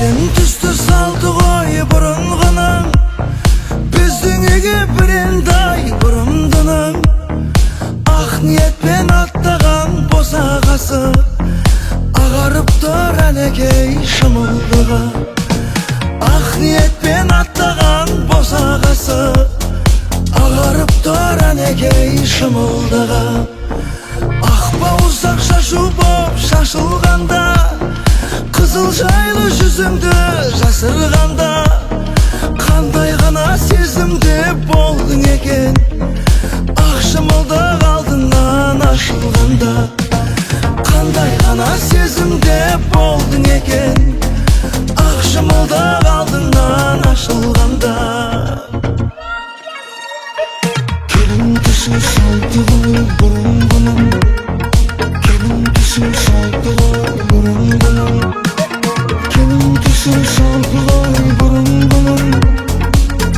Келін түсті салды ғой бұрынғының, біздің үйге бірендай бұрымдының. Ақ ниетпен аттаған босағасы ағарып тұр әнекей шымылдығы. Ақ ниетпен аттаған босағасы ағарып тұр әнекей шымылдығы. Ақ бауырсақ шашу боп шашылғанда, қызыл жайлы жүзіңді жасырғанда, қандай ғана сезімде болдың екен, ақ шымылдық алдынан ашылғанда. Қандай ғана сезімде болдың екен, ақ шымылдық алдынан ашылғанда. Келін түсі салды ғой бұрынғының, келін түсі салды ғой бұрынғының, келін түсі салды ғой бұрынғының,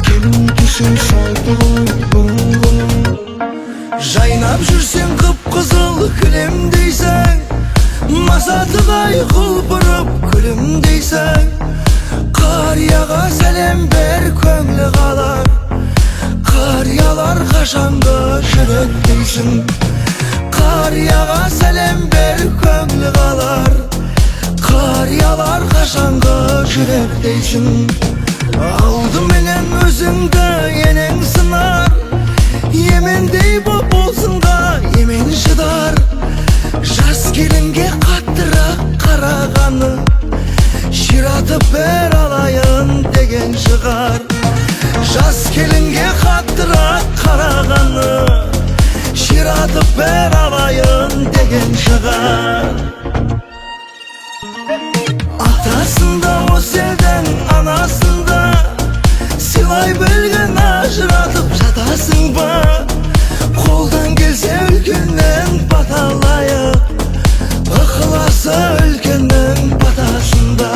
келін түсі салды ғой бұрынғының. Жайнап жүрсең қып-қызыл кілемдейсің, масатығай құлпырып күлімдейсің. Қарияға сәлем бер, көңілі қалар, қариялар қашанғы жүректейсің. Қарияға сәлем бер, көңілі қалар, қариялар қашанғы жүректейсің. Алдыменен өзіңді енең сынар, емендей боп болсынға емен шыдар. Жас келінге қаттырақ қарағаны, ширатып бер алайын деген шығар. Жас келінге қаттырақ қарағаны, ширатып бер алайын деген шығар. Атасында осы елдің анасында, сыйлай білген ажыратып жатасың ба? Қолдан келсе үлкеннен баталайық, ықыласы үлкеннің батасында.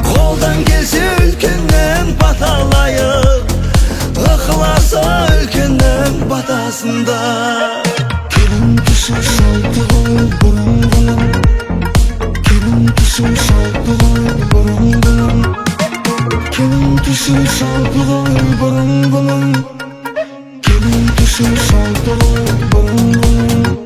Қолдан келсе үлкеннен баталайық, ықыласы үлкеннің батасында. Келін түсі салды ғой бұрынғының, келін түсі салды ғой бұрынғының, келін түсі салды ғой бұрынғының, келін түсі салды ғой бұрынғының.